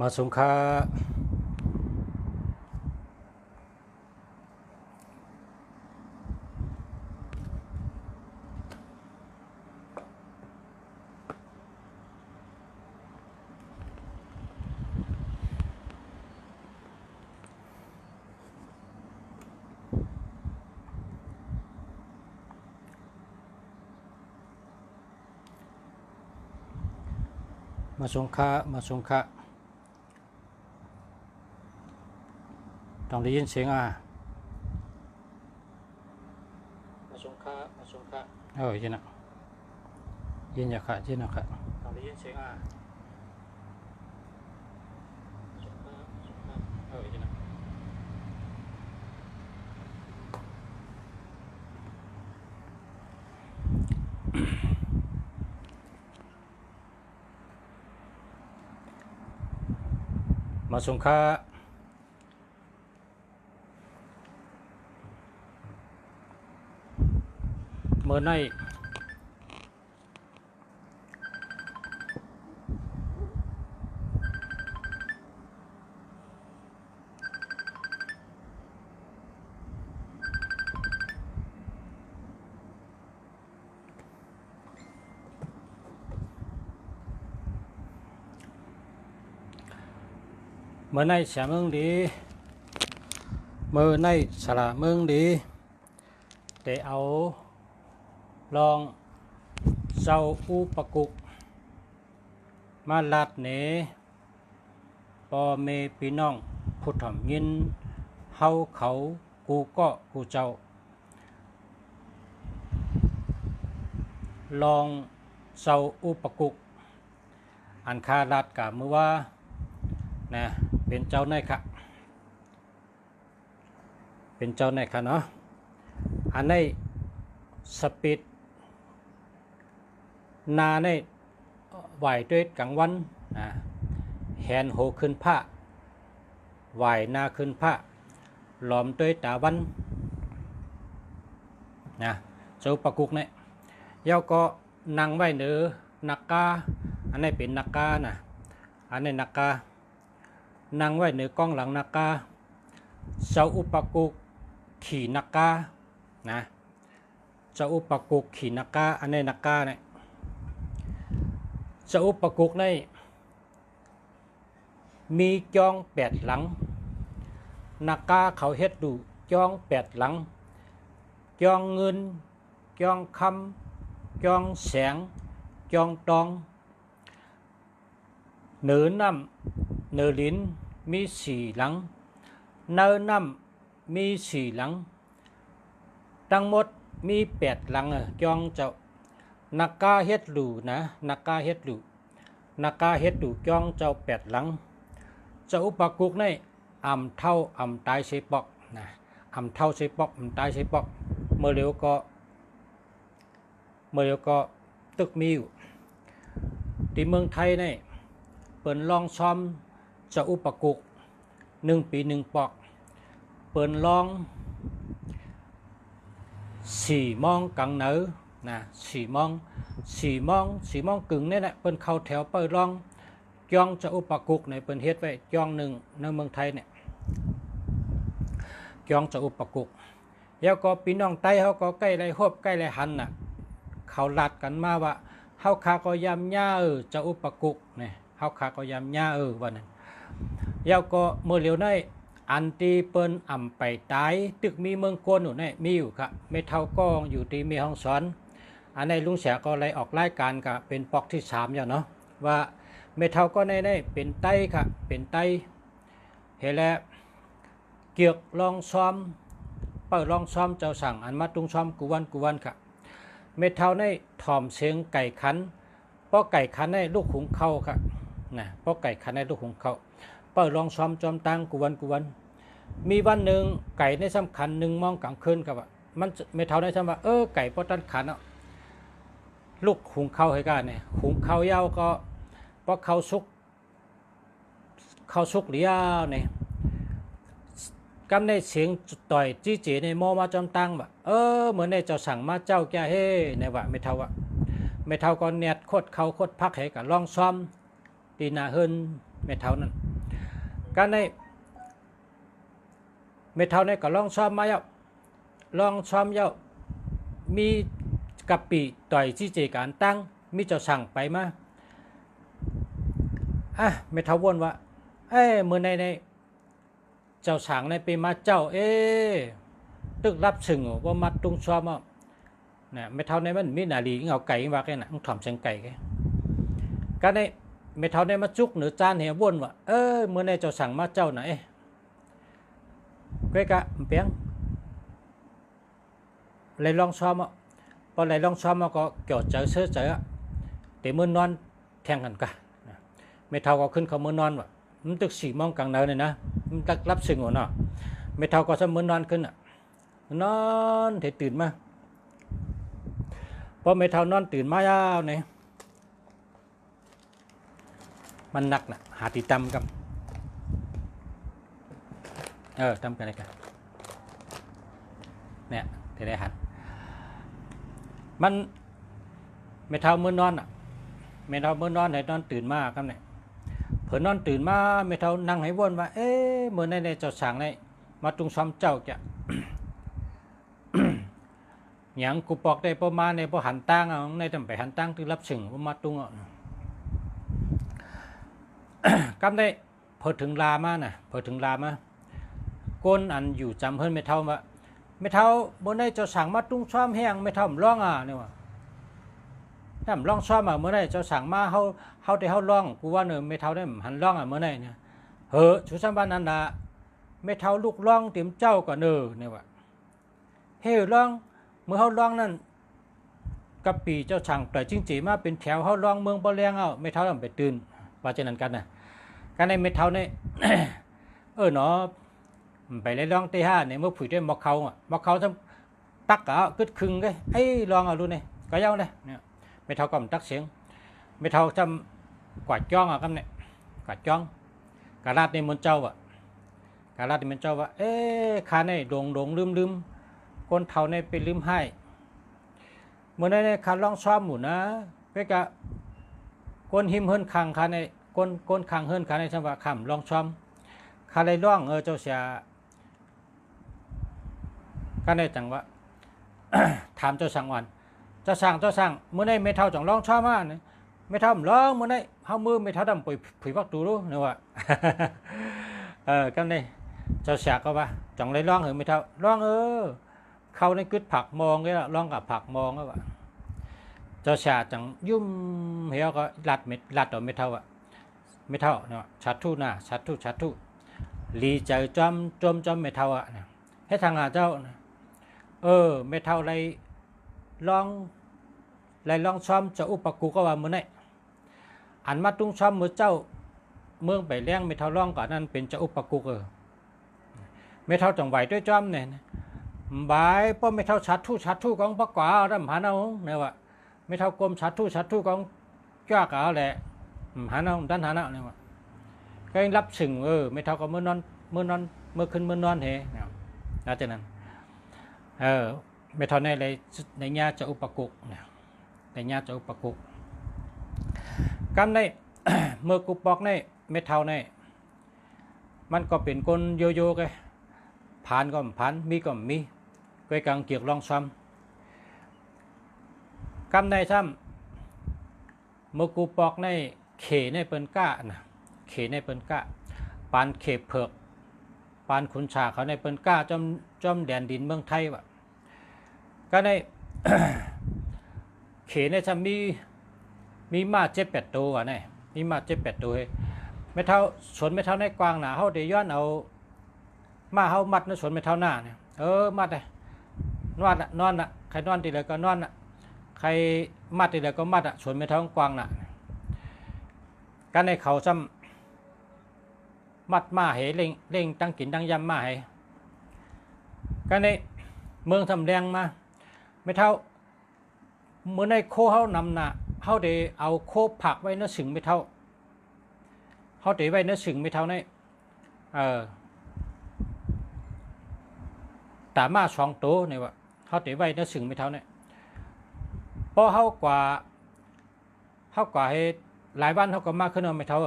มาสงค้าต้องได้ยินเสียงมาสงค้ายินนะยินอย่าขาดยินนะครับต้องได้ยินเสียงยินนะมาสงค้าเมื่อในสาเมืองดีเมื่อในสระเมืองดีแต่เอาลองเจ้าอุปกุกมาลัดเนปอเมพี่น้องผู้ถ่อมยินเฮาเขากูก็กูเจ้าลองเจ้าอุปกุกอันคาลัดกับมือว่านะเป็นเจ้าในค่ะเป็นเจ้าในค่ะเนาะอันในสปิดนาในไหวด้วยกลางวันแหนโหขึ้นผ้าไหวนาขึ้นผ้าหลอมด้วยตาวันนะเจ้าปะกุกเนี่ยเย้าก็นั่งไว้เนื้อนักกาอันนี้เป็นนักกานะอันนี้นักกานั่งไว้เนื้อกล้องหลังนักกาเจ้าอุปกุกขี่นักกานะเจ้าอุปกุกขี่นักกาอันนี้นักกาเนี่ยเจ้าอุปกุกในมีจอง8 หลังนักกาเขาเฮ็ดดูจอง8 หลังจองเงินจองคำจองแสงจองตองเนื้อน้ำเนื้อลิ้นมี4 หลังเนื้อน้ำมี4 หลังทั้งหมดมี8 หลังจองเจ้านักกาเฮ็ดดูนะนักกาเฮ็ดดูจองเจ้า8 หลังเจ้าอุปกุกในอ่ำเท่าอ่ำตายเสปอกนะอ่ำเท่าเสปอกอ่ำตายเสปอกเมื่อเร็วก็ตึกมีอยู่ที่เมืองไทยในเปิ่นลองซ้อมเจ้าอุปกุก1 ปี 1 ปอกเปิ่นลอง4 โมงกลางเหนือนะ4 โมงกึ่งนี่แหละเปิ่นเข้าแถวเปิดลองจองจะอุปกุกในเปิ่นเฮ็ดไว้จอง1ในเมืองไทยเนี่ยจองจะอุปกุกแล้วก็พี่น้องไต้เขาก็ใกล้ไรฮบใกล้ไรหันน่ะเขาลัดกันมาว่าเฮาคาก็ยำญ่าจะอุปกุกเนี่ยเฮาคาก็ยำญ่าว่านั้นแล้วก็เมื่อเร็วในอันตีเปิ้นอ่ำไปตายตึกมีเมืองโกนอยู่เนี่ยมีอยู่ครับไม่เท่าก็อยู่ที่มีห้องสอนอันในลุงเสียก็เลยออกรายการกับเป็นปอกที่3อย่างเนาะว่าไม่เท่าก็ในเป็นไตค่ะเป็นไตเห็นแล้วเกี่ยวลองซ้อมเปิดลองซ้อมเจ้าสั่งอันมาตุงซ้อมกุวันค่ะไม่เท่าในถ่อมเสียงไก่ขันเพราะไก่ขันในลูกหุงเข้าค่ะนะเพราะไก่ขันในลูกหุงเข้าเปิดลองซ้อมจอมตังกุวันมีวันหนึ่งไก่ในสำคัญ1 โมงกลางคืนครับว่ามันไม่เท่าในสำว่าไก่พอตันขันลูกหุงเข้าให้กันเนี่ยหุงเข้ายาวก็เพราะเข้าสุกเหลียวเนี่ยกำในเสียงต่อยจี้จีในโมมาจอมตังแบบเหมือนในเจ้าสั่งมาเจ้าแก่เฮ่ในว่าไม่เท่าก็เนียดโคตรเขาโคตรพักให้กับลองซ้อมตีนาเฮินไม่เท่านั้น การในเมทัลในก็ลองซ้อมมาแล้วลองซ้อมแล้วมีกับปีต่อยที่เจการตั้งมีเจ้าสั่งไปมาเมทัลวนว่าเมื่อในเจ้าสั่งในไปมาเจ้าตึกรับสึงว่ามาตุงซ้อมเนี่ยเมทัลในมันมีนาลีเอาไก่ว่าแค่น่ะถ่อมเสียงไก่การในเมทัลในมาจุกเหนือจานเหี่ยวนว่าเมื่อในเจ้าสั่งมาเจ้าไหนก็กะเปียงเลยลองซ้อมพอเลยลองซ้อมก็เกี่ยวเจอเสื้อเจอแต่มือนอนแทงกันไม่เท่าก็ขึ้นเขามือนอนว่ะมันตึก4 โมงกลางเนินเลยนะมันตักรับสึงหัวเนาะไม่เท่าก็จะมือนอนขึ้นนอนเถตื่นมาพอไม่เท่านอนตื่นมายาวเนี่ยมันหนักนะหาตีตำกันทำกันอะไรกันเนี่ยเทได้หันมันไม่เท่ามือนอนไม่เท่ามือนอนไหนนอนตื่นมาครับเนี่ยเผื่อนอนตื่นมาไม่เท่านั่งให้วนว่าเมื่อในเจ้าสั่งในมาตุงซ้อมเจ้าจะอย่างกูปอกได้ประมาณในพอหันตั้งในทำไปหันตั้งที่รับสึงว่ามาตุงกำได้พอถึงลามาพอถึงลามาก้นอันอยู่จำเพิ่นไม่เท่าว่าไม่เท่าบนได้เจ้าสั่งมาตุ้งซ้อมแห้งไม่เท่าร้องเนี่ยว่าถ้าร้องซ้อมเมื่อไรเจ้าสั่งมาเขาได้เขาร้องกูว่าไม่เท่าได้หันร้องเมื่อไรเนี่ยชุสัมบันนันดาไม่เท่าลูกร้องเตรียมเจ้าก่อนเนี่ยว่าร้องเมื่อเขาร้องนั่นกับปีเจ้าสั่งแต่จริงจีมาเป็นแถวเขาร้องเมืองบ่แรงไม่เท่าต้องไปตื่นว่าเจนั้นกันการในไม่เท่าเนี่ยเนาะไปเลยลองตี5เนี่ยเมื่อผุยได้มอกเขาทำตักกึดคึงเลยลองดูเนี่ยก็เย้าเลยเนี่ยไม่เท่ากับตักเสียงไม่เท่าจำกวาดจ้องกันเนี่ยกวาดจ้องกาลาดในมันเจ้ากาลาดในมันเจ้าว่าขาในโด่งลืมคนเท่าในไปลืมให้เมื่อในขาลองซ้อมหมุนนะเพื่อกะคนหิมเฮิรนคังขาในคนคังเฮิรนขาในจังหวะคำลองซ้อมขาในร้องเจ้าเสียก็ได้จังว่า ถามเจ้าสั่งวันเจ้าสั่งเมื่อในไม่เท่าจังร้องชอบมากเนี่ยไม่เท่าร้องเมื่อในเฮามือไม่เท่าดำผุยพักตูรู้เนี่ยว่าก็ได้เจ้าเสียก็ว่าจังเลยร้องไม่เท่าร้องเข้าในกึศผักมองเลยร้องกับผักมองก็ว่าเจ้าเสียจังยุ่มเหี่ยวก็ลัดต่อไม่เท่าไม่เท่าเนาะชัดทู่น่ะชัดทู่ลีใจจอมไม่เท่าให้ทางเจ้าไม่เท่าไรลองซ้อมจะอุปกุก็ว่ามือไหนอันมาตุ้งซ้อมมือเจ้าเมืองไปเลี้ยงไม่เท่าร้องก่อนนั้นเป็นจะอุปกุไม่เท่าจังไหวด้วยจอมเนี่ยบายป้อไม่เท่าชัดทู่ของพระกว่าดำหาเอาเนี่ยว่าไม่เท่ากลมชัดทู่ของจ้ากเอาแหละหาเอาด้านหาเอาเนี่ยว่าก็ยังรับสึงไม่เท่ากับเมื่อนอนเมื่อขึ้นเมื่อนอนเนี่ยแล้วจากนั้นไม่เท่าในญาจะอุปกุเนี่ยในญาจะอุปกุกำใน เมื่อกุปอกในไม่เท่าในมันก็เป็นคนโยกันผ่านก็ผ่านมีก็มีก็กลางเกี่ยวลองซ้ำกำในซ้ำเมื่อกุปอกในเขในเปิ้นก้าเขในเปิ้นก้าปานเขเผือกปานขุนชาเขาในเปิ้นก้าจอมแดนดินเมืองไทยวะก็ใน เขในจะมีมา7-8 ตัวเนี่ยมีมา7-8 ตัวไม่เท่าสนไม่เท่าในกวางหนาเขาเดี๋ยวย้อนเอามาเขามัดในสนไม่เท่าหน้าเนี่ยมัดเลยนอนใครนอนตีเลยก็นอนใครมัดตีเลยก็มัดสนไม่เท่ากวางน่ะก็ในเขาซ้ำมัดมาเหเล่งตั้งกินตั้งยำมาให้ก็ในเมืองทำแรงมาไม่เท่าเมื่อในโคเขานำน่ะเขาได้เอาโคผักไว้เนื้อสึงไม่เท่าเขาได้ไว้เนื้อสึงไม่เท่าในตามา2 ตัวเนี่ยว่าเขาได้ไว้เนื้อสึงไม่เท่าเนี่ยพอเขากว่าให้หลายวันเขาก็มาขึ้นไม่เท่า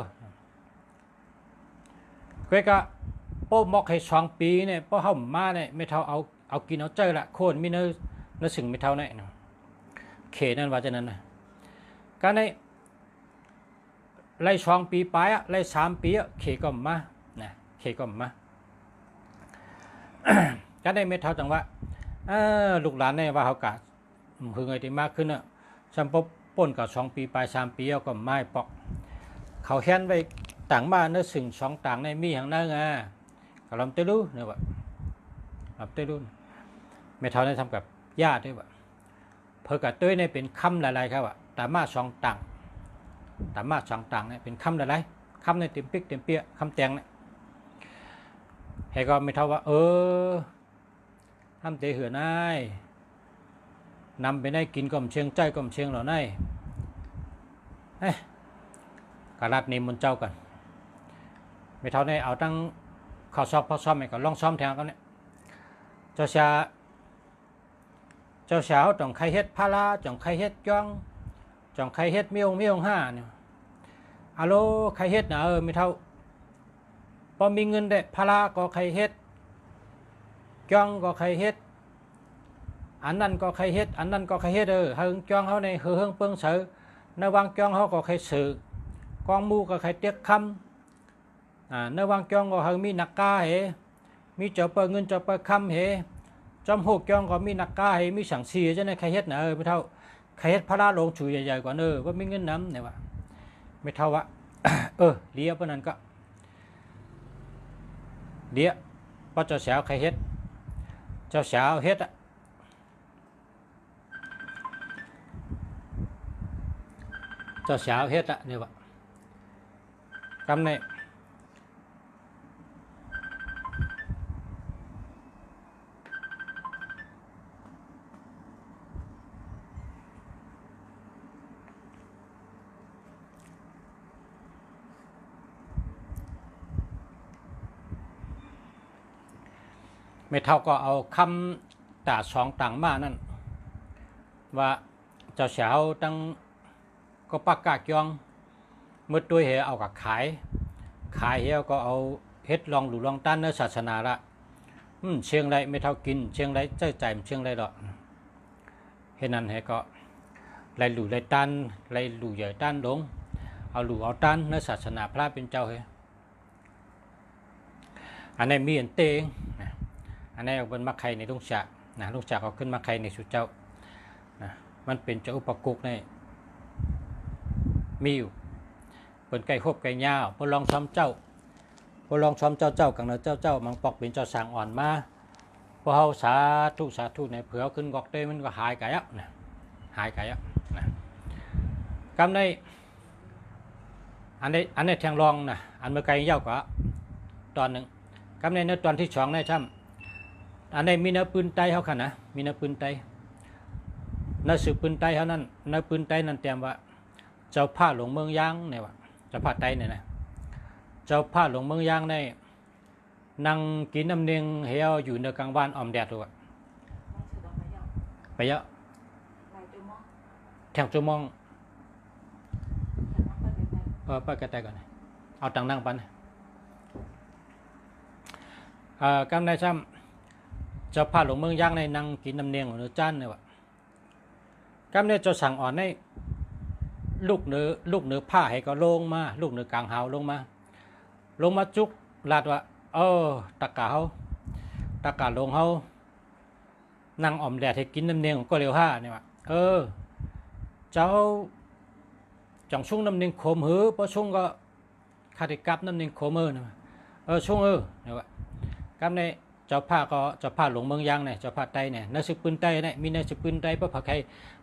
ก็ก็โป้หมอกให้2 ปีเนี่ยป้เฮามาเนี่ยไม่เท่าเอากินเอาเจอละโคนมีเนื้อสึงไม่เท่าไหนเนาะเขนั่นว่าจะนั้นนะก็ในไล่2 ปีไปไล่3 ปีเขก็มานะเขก็มาก็ได้ไม่เท่าจังว่าลูกหลานเนี่ยว่าเขากะคือไงที่มากขึ้นอ่ะซัมปป่นกับ2 ปีไป3 ปีก็ไม่ปอกเขาแค้นไปต่างบ้านเนื้อสึง2 ต่างในมีอย่างนั้นไงก็ลำเตลูเนี่ยว่าลำเตลูไม่เท่าได้ทำกับญาติด้วยว่าเพอกับตัวเนี่ยเป็นคำหลายๆครับว่าแต่มา2 ต่างแต่มา2 ต่างเนี่ยเป็นคำหลายๆคำในเต็มปิกเต็มเปี้ยคำแตงเนี่ยให้ก็ไม่เท่าว่าทำเตะเหือนายนำไปได้กินก่อมเชียงใจก่อมเชียงเหล่านั้นกระลัดนิมนต์เจ้ากันไม่เท่านี้เอาตั้งข้าวซอบข้าวซ้อมให้ก็ลองซ้อมแทนกันเนี่ยเจ้าสาวจ่องไข่เฮ็ดพาราจ่องไข่เฮ็ดจ้องจ่องไข่เฮ็ดเมียวห้าเนี่ยอะโลไข่เฮ็ดนะไม่เท่าพอมีเงินได้พาราก็ไข่เฮ็ดจ้องก็ไข่เฮ็ดอันนั้นก็ไข่เฮ็ดอันนั้นก็ไข่เฮ็ดเฮิงจ้องเขาในเฮิงเปิ้งเสือในวางจ้องเขาก็ไข่สือกองมูก็ไข่เตียกคำในวางจ้องก็เฮิงมีนักกาเหมีเจ้าเปิงเงินเจ้าเปิงคำเหจอมหกจ้องก็มีนักกาเหมีสังสีจะในไข่เฮ็ดนะไม่เท่าไข่เฮ็ดพาราลงชูใหญ่ๆกว่าว่ามีเงินน้ำเนี่ยว่าไม่เท่าวะเลี้ยเพราะนั้นก็เลี้ยเพราะเจ้าสาวไข่เฮ็ดเจ้าสาวเฮ็ดเจ้าสาวเฮ็ดเนี่ยว่ากำในไม่เท่าก็เอาคำตา2 ต่างมานั่นว่าเจ้าสาวตั้งก็ปักกากยองเมื่อตัวเหเอากับขายเหวก็เอาเฮ็ดลองหลูลองต้านเนื้อศาสนาละเชียงไรไม่เท่ากินเชียงไรเจ้าใจเชียงไรหรอกเห็นนั้นเหก็ไรหลูไรต้านไรหลูใหญ่ต้านลงเอาหลูเอาต้านเนื้อศาสนาพระเป็นเจ้าเหอันนี้มีอันเตงอันนี้เอาเป็นมาไข่ในลุงจักนะลุงจักเอาขึ้นมาไข่ในสุเจ้านะมันเป็นเจ้าอุปกุกในมีอยู่เป็นไก่คบไก่ยาวพอลองซ้อมเจ้ากังเนเจ้ามังปอกเป็นเจ้าสางอ่อนมาพอเฮาสาธุในเผื่อขึ้นกอกเต้มันก็หายไก่นะหายไก่นะกำในอันนี้แทงรองนะอันเมื่อไก่ยาวกว่าตอนหนึ่งกำในตอนที่2ในช่ำอันนี้มีเนื้อปืนไตเขาค่ะนะมีเนื้อปืนไตเนื้อสืบปืนไตเขานั่นเนื้อปืนไตนั่นเตรียมว่าเจ้าผ้าหลวงเมืองยางเนี่ยว่าเจ้าผ้าไตเนี่ยนะเจ้าผ้าหลวงเมืองยางในนั่งกินน้ำเนียงเหี่ยวอยู่ในกลางวันอมแดดด้วยไปเยอะแทงจูมองไปกระต่ายก่อนเอาตังนั่งปันกำในซ้ำเจ้าผ้าหลวงเมืองยางในนั่งกินน้ำเนียงของเนื้อจ้านเนี่ยว่ากำในเจ้าสั่งอ่อนในลูกเนื้อผ้าให้ก็ลงมาลูกเนื้อกลางหาวลงมาจุกลาดว่าตะกาลงเฮานั่งอ่อมแดดให้กินน้ำเนียงก็เร็วห้าเนี่ยว่าเจ้าจังชุ่งน้ำเนียงโคมหือเพราะชุ่งก็คาติกับน้ำเนียงโคมเนี่ยชุ่งเนี่ยว่ากับในเจ้าผ้าหลวงเมืองยางเนี่ยเจ้าผ้าไตเนี่ยนักศึกปืนไตเนี่ยมีนักศึกปืนไตเพราะใคร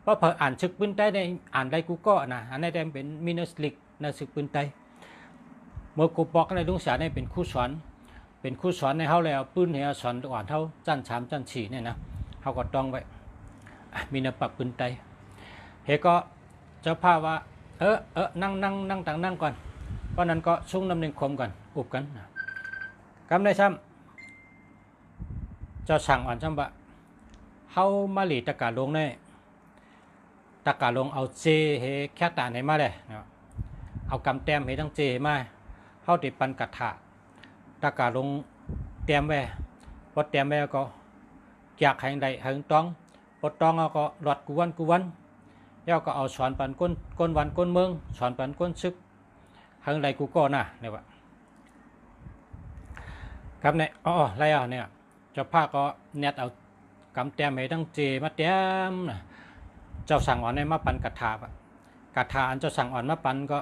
เพราะอ่านศึกปืนไตเนี่ยอ่านได้กูก็นะอันนี้เป็นมีนักศึกปืนไตเมื่อกูบอกในลุงเสียเนี่ยเป็นคู่สอนในเขาแล้วปืนเนี่ยสอนอ่อนเท่าจัน3จัน4เนี่ยนะเขาก็ต้องไว้มีนักปักปืนไตเฮก็เจ้าผ้าว่านั่งต่างนั่งก่อนเพราะนั้นก็ชุ่งน้ำหนึ่งคมก่อนอุบกันกำในซ้ำเจ้าสั่งอ่อนจำบะเฮามาหลีตะกาลงเนี่ยตะกาลงเอาเจเฮแค่ตาไหนมาเลยเอากำแต้มเฮทั้งเจมาเฮาติดปันกัดถา ตะกาลงเตรียมไว้พอเตรียมไว้ก็จากแห่งใดแห่งต้องพอต้องก็หลอดกูวันแล้วก็เอาสอนปันก้นวันก้นเมืองสอนปันก้นซึกแห่งใดกูก็น่ะเนี่ยว่าครับเนี่ยอะไรเนี่ยเจ้าภาพก็เน็ตเอากำเตรียมให้ทั้งเจมาเตรียมนะเจ้าสั่งอ่อนในมาปันกระถาอันเจ้าสั่งอ่อนมาปันก็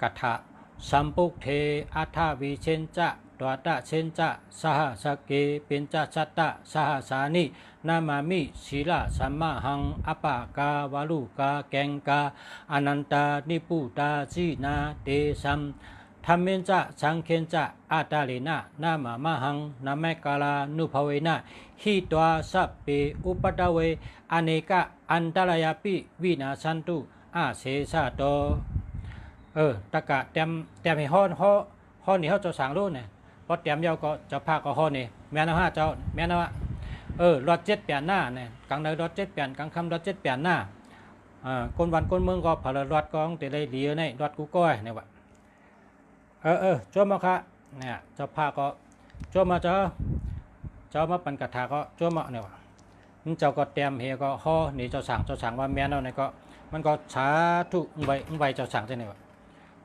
กระถาสัมปุกเทอัฏฐวิเชนจะตวตะเชนจะสหสเกเป็นจะชัตตะสหสานินามามิศีลสัมมาหังอปากาวาลุกาแกงกาอนันตานิปุตาจีนาเตสัมธรรมินจะสังเคนจะอาตาเลนะนามามหังนาเมกาลานุภเวนะหิตวาสัพเปอุปตเวอเนกะอันตรายปิวินาสันตุอาเสสะโตตะกะเตรียมให้ฮ้อนนี่เฮาเจ้าสั่งรู้เนี่ยพอเตรียมยาวก็เจ้าภาคก็ฮ้อนนี่แม่นว่าเจ้าแม่นว่ารถ7 8หน้าเนี่ยกลางใดรถ7 8กลางค่ำรถ7 8หน้าคนวันคนเมืองก็พลรถก็แต่ได้ดีในรถกูก้อยเนี่ยว่าจ้ามาค่ะเนี่ยเจ้าภาคก็จ้ามาเจ้ามาปันกระถาก็จ้ามาเนี่ยว่าเจ้าก็เตรียมเฮก็ฮ้อนี่เจ้าสั่งว่าแม่นเอาเนี่ยก็มันก็สาธุไว้เจ้าสั่งจังได๋วะ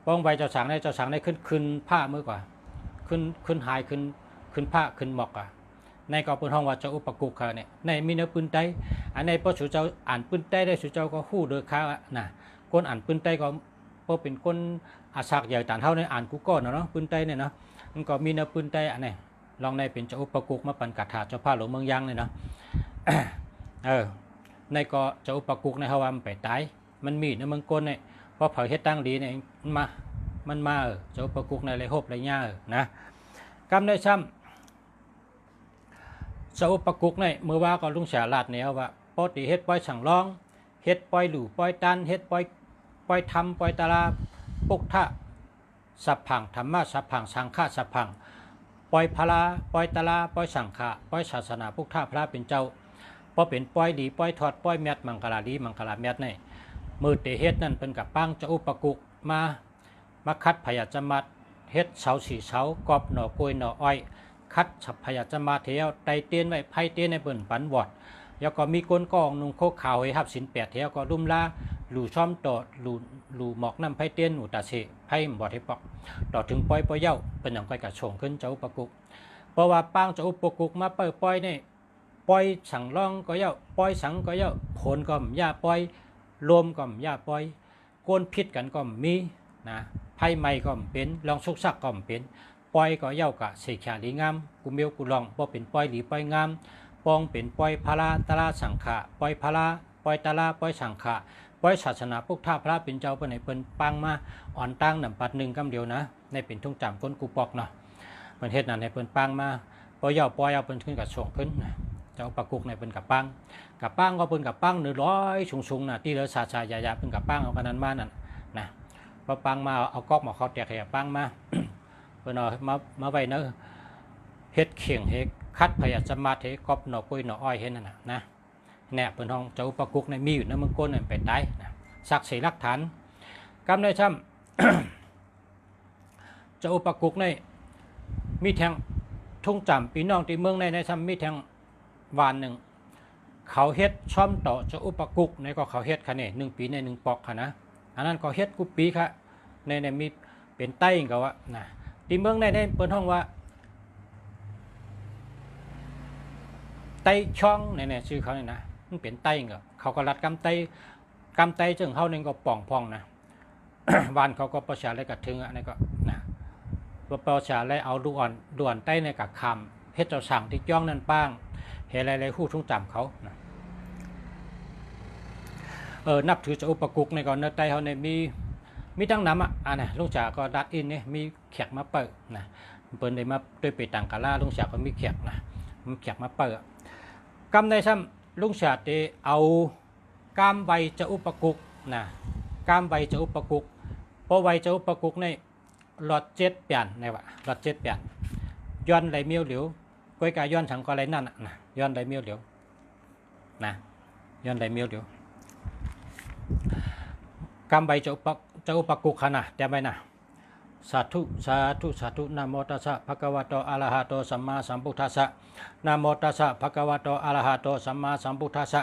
ป้องไว้เจ้าสั่งได้ขึ้นผ้ามือกว่าขึ้นหายขึ้นผ้าขึ้นหมอกอ่ะในก็เปิ้นห้องว่าเจ้าอุปกุกค่ะเนี่ยในมีเนื้อปืนไตอันในพอสุเจ้าอ่านปืนไตได้สุเจ้าก็ฮู้โดยค่าน่ะคนอ่านปืนไตก็บ่เป็นคนอาศักใหญ่ตานเฮาในอ่านกูก็เนาะปืนไตเนี่ยเนาะมันก็มีเนื้อปืนไตอันนี้ลองในเป็นเจ้าอุปกุกมาปันกระถาเจ้าผ้าหลวงเมืองยังเลยเนาะในก็เจ้าอุปกุกในเฮาว่ามันไปตายมันมีในเมืองกลเนี่ยพอเผาเฮ็ดตั้งดีเนี่ยมันมาเจ้าอุปกุกในไรโฮบไรย่านะกำได้ซ้ำเจ้าอุปกุกในเมื่อว่าก็ลุงเสียลาดเนี่ยว่าปกติเฮ็ดปล่อยสั่งร้องเฮ็ดปล่อยหลู่ปล่อยตันเฮ็ดปล่อยทำปล่อยตาลาปุกทะสัพพังธรรมะสัพพังสังฆะสัพพังปล่อยพลาปล่อยตาลาปล่อยสังฆะปล่อยศาสนาปุกทะพระเป็นเจ้าพอเป็นปล่อยดีปล่อยทอดปล่อยเม็ดมังกรดีมังกรเม็ดในมือเตเฮ็ดนั่นเป็นกับปังเจ้าอุปกุกมาคัดพยาจมัดเฮ็ดเสา4 เสากอบหน่อกล้วยหน่ออ้อยคัดฉับพยาจมัดเที่ยวไตเตียนไว้ไพ่เตียนในเบิ่นปันวอดแล้วก็มีก้นกองนุ่งโคขาวให้หับสิน8เที่ยวก็ลุ่มลาหลู่ช่อมต่อหลู่หมอกน้ำไพ่เตียนอุตาเสไพ่บอดให้ปอกต่อถึงปล่อยเย้าเป็นอย่างก้อยกระชงขึ้นเจ้าอุปกุกเพราะว่าปังเจ้าอุปกุกมาปล่อยนี่ปล่อยสั่งร่องก็เย้าปล่อยสังก็เย้าผลก็ย่าปล่อยรวมก็ย่าปล่อยก้นพิษกันก็มีนะไพ่ใหม่ก็เป็นลองสุกซักก็เป็นปล่อยก็เย้ากะเสกขาดีงามกูเมียวกูลองบ่เป็นปล่อยหลีปล่อยงามปองเป็นปล่อยพาราตาลาสังขะปล่อยพาราปล่อยตาลาปล่อยสังขะปล่อยศาสนาพวกท่าพระเป็นเจ้าเปิ้นให้เปิ้นปังมาอ่อนตั้งนำปัด1กำเดียวนะในเป็นทุ่งจำก้นกูปอกเนาะเปิ้นเฮ็ดนั่นให้เปิ้นปังมาปล่อยเย้าปล่อยเอาเปิ้นขึ้นกับส่งขึ้นนะเจ้าปะกุกในเปิ้นกับปังก็เปิ้นกับปัง100สูงๆน่ะที่เหลือชาๆยาๆเปิ้นกับปังเอากันนั้นมานั่นนะพอปังมาเอาก๊อกมาเขาแตกให้ปังมาเพิ่นเอามาไว้เนอะเฮ็ดเข่งเฮ็ดคัดพยาสมาธิกอบหน่อกล้วยหน่ออ้อยเฮ็ดนั่นน่ะนะแน่เปิ้นห้องเจ้าอุปกุกในมีอยู่ในเมืองก้นไปตายนะศักดิ์ศรีหลักฐานกำได้ซ้ำเจ้าอุปกุกในมีแทงทุ่งจำพี่น้องที่เมืองในซ้ำมีแทงวานหนึ่งเขาเฮ็ดช่อมต่อเจ้าอุปกุกในก็เขาเฮ็ดค่ะนี่1 ปีใน1 ปอกค่ะนะอันนั้นก็เฮ็ดกุปีค่ะในมีเป็นไต้ก็ว่านะที่เมืองในเปิ้นห้องว่าไต้ช่องเนี่ยชื่อเขาเนี่ยนะมันเป็นไต้ก็เขาก็รัดกำไต้จึงเฮานึงก็ป่องพองนะ วานเขาก็ประชาอะไรกับถึงอันนี้ก็นะประชาอะไรเอาลูกอ่อนไต้ในกับคำเพชรเจ้าสั่งที่จ้องนั่นป้างเฮอะไรๆฮู้ทุ่งจำเขานะนับถือเจ้าอุปกุกในก่อนเนื้อไต้เฮาในมีทั้งน้ำอันนี้ลุงจ๋าก็ดัดอินนี่มีแขกมาเปิดนะเปิ้นได้มาด้วยไปต่างกาลาลุงจ๋าก็มีแขกนะมีแขกมาเปิดกำได้ซ้ำลุงจ๋าได้เอากามใบเจ้าอุปกุกนะกามใบเจ้าอุปกุกเพราะใบเจ้าอุปกุกในหลอด7 เปลี่ยนในว่าหลอด7 เปลี่ยนย้อนไหลเมียวเหลียวก้อยกาย้อนฉังก็ไหลนั่นนะย้อนไหลเมียวเหลียวนะย้อนไหลเมียวเหลียวกำใบเจ้าอุปกุกขนาดแต่ใบนะ สาธุสาธุสาธุนะโมตัสสะภะคะวะโตอะระหะโตสัมมาสัมพุทธัสสะนะโมตัสสะภะคะวะโตอะระหะโตสัมมาสัมพุทธัสสะ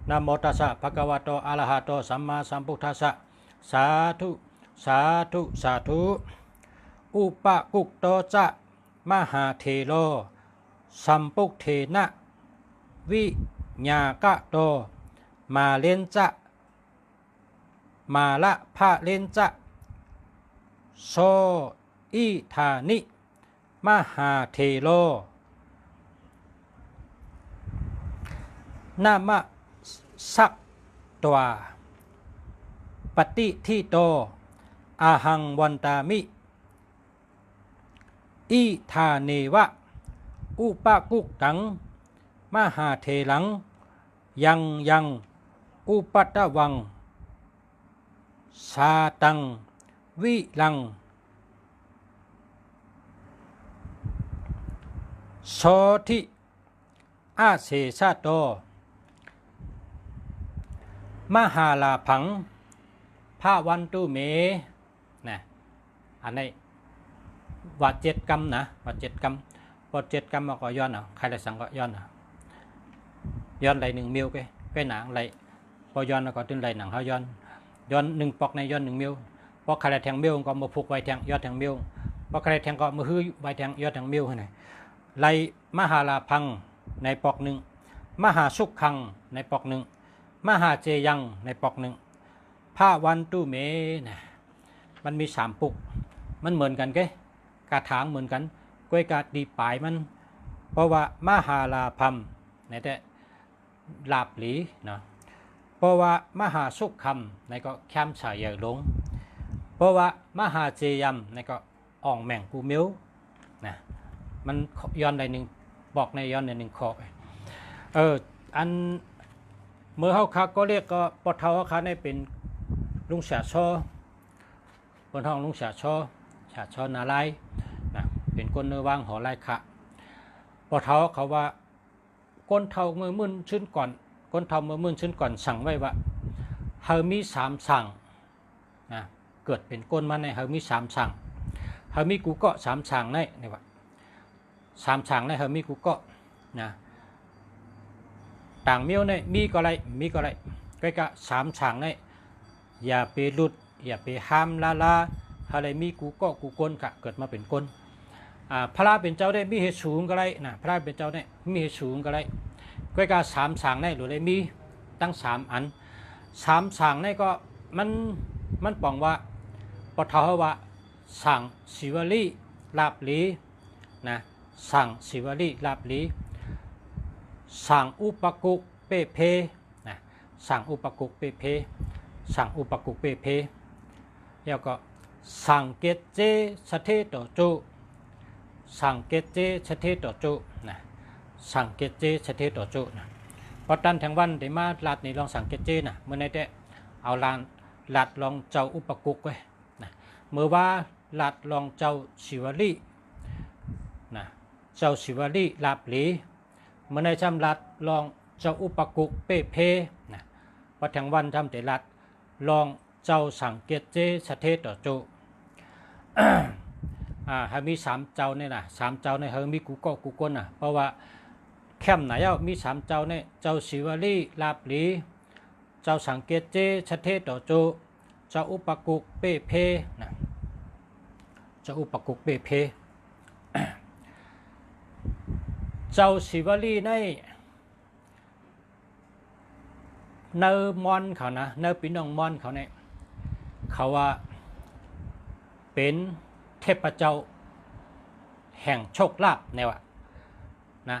นะโมตัสสะภะคะวะโตอะระหะโตสัมมาสัมพุทธัสสะสาธุสาธุสาธุอุปกุกโตจะมหาเทโลสัมปุกเทนะวิญากะโตมาเลนจะมาละพะเลนจะโซอิธานิมหาเทโลนามะสักตัวปฏิทิโตอาหังวันตามิอิธาเนวะอุปกุกตังมหาเทลังยังอุปัตตวังสาตังวิลังโสทิอาเสสะโตมหาลาภังภาวันตุเมนะอันนี้วัด7 กรรมนะวัด7 กรรมพอ7 กรรมก็ย้อนใครได้สั่งก็ย้อนย้อนไหล1 มิลไปหนังไหลพอย้อนก็ถึงไหลหนังเขาย้อน1 ปอกในย้อน1 มิลพอใครได้แทงมิลก็มาผูกไว้แทงยอดแทงมิลพอใครได้แทงก็มาฮื้อไว้แทงยอดแทงมิลให้ไหนไหลมหาลาภังในปอก1มหาสุขขังในปอก1มหาเจยังในปอก1ภาวันตุเมนะมันมี3 ปุกมันเหมือนกันกระถางเหมือนกันกล้วยกาดดีปลายมันเพราะว่ามหาลาภัมในแต่ลาบหลีนะเพราะว่ามหาสุขคำในก็แคมฉายใหญ่ลงเพราะว่ามหาเจยมในก็อ่องแม่งกูมิวนะมันย้อนใน1บอกในย้อนใน1ข้ออันเมื่อเขาคักก็เรียกก็ปอเทาเขาในเป็นลุงเสียช่อบนห้องลุงเสียช่อนาไลนะเป็นคนเนื้อวางหอไล่ขะปอเทาเขาว่าก้นเทาเมื่อมื่นชื้นก่อนก้นเทาเมื่อมื่นชื้นก่อนสั่งไว้ว่าเฮามี3 สั่งนะเกิดเป็นก้นมาในเฮามี3 สั่งเฮามีกูเกาะ3 สั่งในนี่ว่า3 สั่งในเฮามีกูเกาะนะต่างเมียวในมีก็ไรก็กะ3 สั่งในอย่าไปหลุดอย่าไปห้ามลาอะไรมีกูเกาะกูก้นกะเกิดมาเป็นก้นพระเป็นเจ้าได้มีเหตุสูงก็ไรนะพระเป็นเจ้าได้มีเหตุสูงก็ไรก็กะ3 สั่งในหรือได้มีตั้ง3 อัน3 สั่งในก็มันปองว่าปทว่าสั่งศิวลีลาบลีนะสั่งศิวลีลาบลีสั่งอุปกุกเปเพนะสั่งอุปกุกเปเพสั่งอุปกุกเปเพแล้วก็สั่งเกตเจสเทโตจุสั่งเกตเจสเทโตจุนะสั่งเกตเจสเทโตจุนะพอตันแทงวันได้มาลัดนี่ลองสั่งเกตเจนะเมื่อในแต่เอาลัดลองเจ้าอุปกุกไว้นะเมื่อว่าลัดลองเจ้าศิวลีนะเจ้าศิวลีลาบลีเมื่อในจำรัดลองเจ้าอุปกุกเป้เพนะพอแทงวันทำแต่รัดลองเจ้าสังเกตเจสเทต่อโจให้มี3 เจ้าเนี่ยนะ3 เจ้าเนี่ยให้มีกูก็กูก้นนะเพราะว่าแคมไหนมี3 เจ้าเนี่ยเจ้าศิวลีลาบลีเจ้าสังเกตเจสเทต่อโจเจ้าอุปกุกเป้เพนะเจ้าอุปกุกเป้เพเจ้าศิวลีในเนอมอนเขานะเนอปีน้องมอนเขาเนี่ยเขาว่าเป็นเทพเจ้าแห่งโชคลาภเนี่ยวะนะ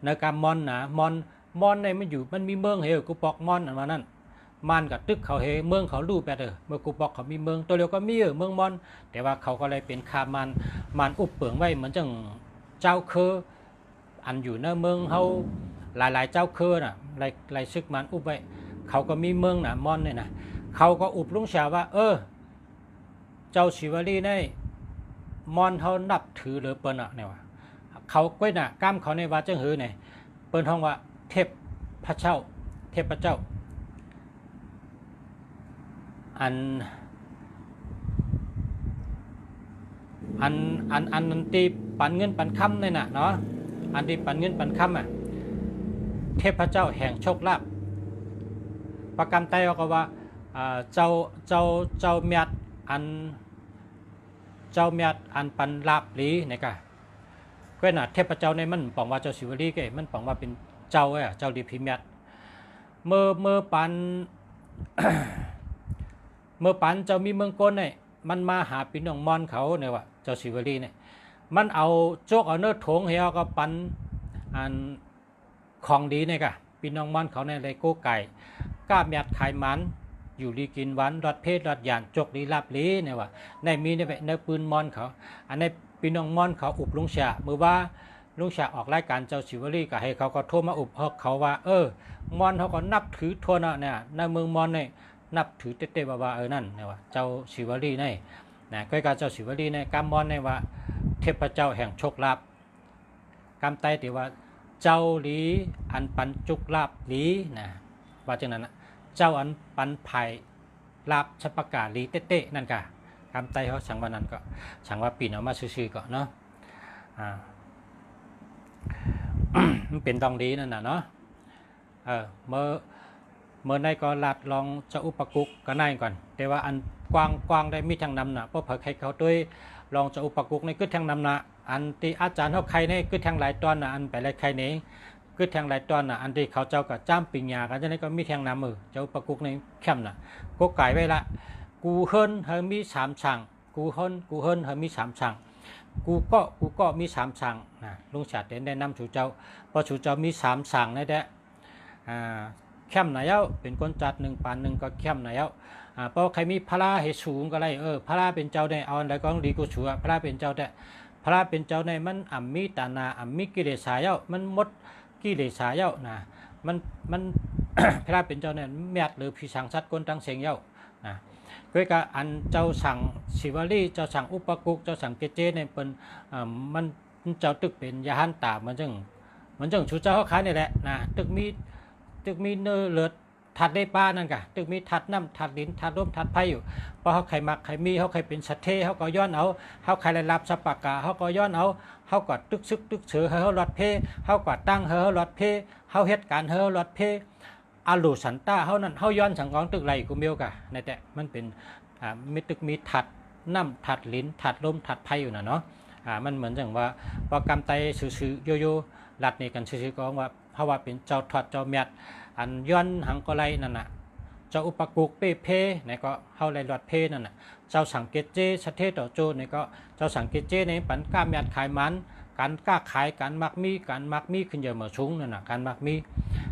ในการมอนนะมอนในมันอยู่มันมีเมืองเฮกูปอกมอนอันว่านั่นมันกับตึกเขาเฮเมืองเขาลู่ไปเมื่อกูปอกเขามีเมืองตัวเดียวก็มีเมืองมอนแต่ว่าเขาก็เลยเป็นคามันอุบเปลืองไว้เหมือนจังเจ้าเคออันอยู่ในเมืองเขาหลายเจ้าเคอน่ะหลายซึกมันอุบไว้เขาก็มีเมืองน่ะมอนเนี่ยนะเขาก็อุบลุงเสียว่าเจ้าศิวลีในมอนเขานับถือหรือเปิ้นอ่ะเนี่ยว่าเขาก้อยน่ะก้ามเขาในว่าจังหือเนี่ยเปิ้นห้องว่าเทพพระเจ้าอัน อันที่ปันเงินปันคำนี่น่ะเนาะอันที่ปันเงินปันคำอ่ะเทพเจ้าแห่งโชคลาภประกรรมไตก็ว่าเจ้าเมียดอันเจ้าเมียดอันปันลาบหลีนี่กะก็น่ะเทพเจ้าในมันปองว่าเจ้าศิวลีก็มันปองว่าเป็นเจ้าเจ้าดีพิเมียดเมื่อปัน เมื่อปันเจ้ามีเมืองก้นเนี่ยมันมาหาพี่น้องมอนเขาเนี่ยว่าเจ้าศิวลีเนี่ยมันเอาโจกเอาเนื้อถงเฮียก็ปันอันของดีเนี่ยกะพี่น้องมอนเขาในไรโก้ไก่ก้าเมียดขายมันอยู่ดีกินหวานรอดเพศรอดหยานจกดีลาบลีเนี่ยว่าในมีในปืนมอนเขาอันในพี่น้องมอนเขาอุบลุงเสียเมื่อว่าลุงเสียออกรายการเจ้าศิวลีก็ให้เขาก็โทรมาอุบเขาว่ามอนเขาก็นับถือทั่วเนี่ยในเมืองมอนเนี่ยนับถือเต้ๆว่านั่นเนี่ยว่าเจ้าศิวลีเนี่ยนะก็การเจ้าศิวลีเนี่ยกำมอนเนี่ยว่าเทพเจ้าแห่งโชคลาภกำไตติว่าเจ้าหลีอันปันจุกลาบหลีนะว่าจังนั้นนะเจ้าอันปันไผ่ลาบชัปกาหลีเต้ๆนั่นกะกำไตเขาสั่งว่านั้นก็สั่งว่าปีนเอามาซื่อๆก็เนาะมันเป็นตองดีนั่นน่ะเนาะเมื่อในก็ลัดลองจะอุปกุกก็น่ายก่อนแต่ว่าอันกว้างได้มีทางนำน่ะเพราะเผยใครเขาด้วยลองจะอุปกุกในกึศทางนำน่ะอันที่อาจารย์เขาใครในกึศทางหลายตอนน่ะอันไปหลายใครนี้กึศทางหลายตอนน่ะอันที่เขาเจ้ากับจ้ามปิญญากันจะได้ก็มีทางนำจะอุปกุกในเข้มน่ะก็ไก่ไว้ละกูเฮิรนเฮมี3ช่างกูเฮิรนเฮมี3ช่างกูก็มี3ช่างนะลุงฉัดได้นำชูเจ้าพอชูเจ้ามี3ช่างนั่นแหละเข้มไหนเย้าเป็นคนจัด1 ปาน 1ก็เข้มไหนเย้าเพราะใครมีพระเหตุสูงก็ไรพระเป็นเจ้าได้เอาอะไรก็ดีกูชัวพระเป็นเจ้าได้พระเป็นเจ้าได้มันอัมมิตานาอัมมิกิเลสาเย้ามันมดกิเลสาเย้านะมัน พระเป็นเจ้าเนี่ยเมียดหรือพิสังสัตคนตั้งเสียงเย้านะก็การอันเจ้าสั่งศิวลีเจ้าสั่งอุปกุกเจ้าสั่งเกเจเนี่ยเป็นมันเจ้าตึกเป็นยาหันตามันจึงชูเจ้าเขาขายนี่แหละนะตึกมีเนื้อเลือดถัดได้ป้านั่นกะตึกมีถัดน้ำถัดดินถัดร่มถัดไผ่อยู่เพราะเขาใครมักใครมีเขาใครเป็นสัตเทเขาก็ย้อนเอาเขาใครได้รับสปากาเขาก็ย้อนเอาเขาก็ตึกซึกตึกเสือเขาหลอดเพเขาก็ตั้งเขาหลอดเพเขาเหตุการณ์เขาหลอดเพอาลูสันต้าเขานั่นเขาย้อนสังกองตึกไหลกูเมียวกะในแต่มันเป็นมีตึกมีถัดน้ำถัดลิ้นถัดร่มถัดไผ่อยู่นะเนาะมันเหมือนอย่างว่าพอกำไตซื่อโยหลัดนี่กันซื่อก็ว่าเพราะว่าเป็นเจ้าถอดเจ้าเมียดอันย้อนหังก็ไรนั่นน่ะเจ้าอุปกุกเป้เพนี่ก็เข้าไรหลอดเพนั่นน่ะเจ้าสังเกตเจสเทต่อโจนี่ก็เจ้าสังเกตเจในปันก้าเมียดขายมันการก้าขายการมักมีขึ้นเยอะมาชุงนั่นน่ะการมักมี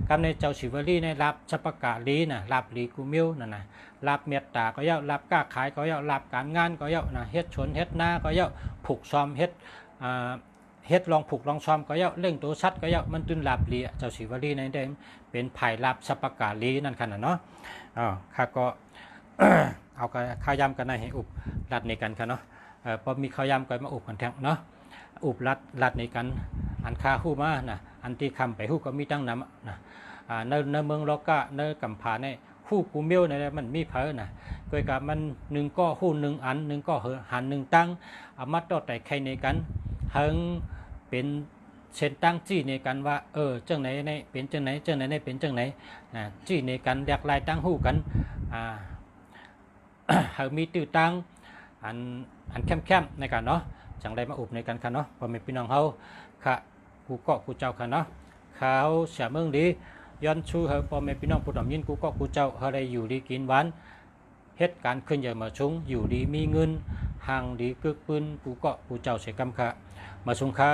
การในเจ้าศิวลีในรับชัปกาลีน่ะรับลีกูมิวนั่นน่ะรับเมียดตาก็เยารับก้าขายก็เยารับการงานก็เยานะเฮ็ดชนเฮ็ดนาก็เยาผูกซ้อมเฮ็ดลองผูกลองซ้อมก็เยาเร่งตัวชัดก็เยามันตุนลาบลีเจ้าศิวลีในได้เป็นไผ่ลาบสัปกาลีนั่นขนาดเนาะข้าก็ เอาข้าวยำกันในให้อุบรัดในกันค่ะเนาะพอมีข้าวยำก็มาอุบกันแทงเนาะอุบรัดในกันอันข้าหู้มานะอันที่คำไปหู้ก็มีตั้งน้ำนะในเมืองโลกะในกัมพาในหู้กูเมียวในมันมีเพอนะโดยการมัน1ก็หู้1อัน1ก็หัน1ตั้งเอามาต่อแต่ใครในกันหังเป็นเส้นตั้งจี้ในกันว่าจังไหนในเป็นจังไหนจังไหนในเป็นจังไหนจี้ในกันเรียกลายตั้งหู้กันหากมีตื้อตั้งอันเข้มในกันเนาะจังไรมาอุบในกันค่ะเนาะพอมีพี่น้องเขาค่ะกูเกาะกูเจ้าค่ะเนาะเขาเสียเมืองดีย้อนชูเฮพอมีพี่น้องผู้ดำยินกูเกาะกูเจ้าเขาได้อยู่ดีกินหวานเหตุการณ์ขึ้นใหญ่มาชุงอยู่ดีมีเงินห่างดีกึกปืนกูเกาะกูเจ้าเสียกำค่ะมาชุงค่ะ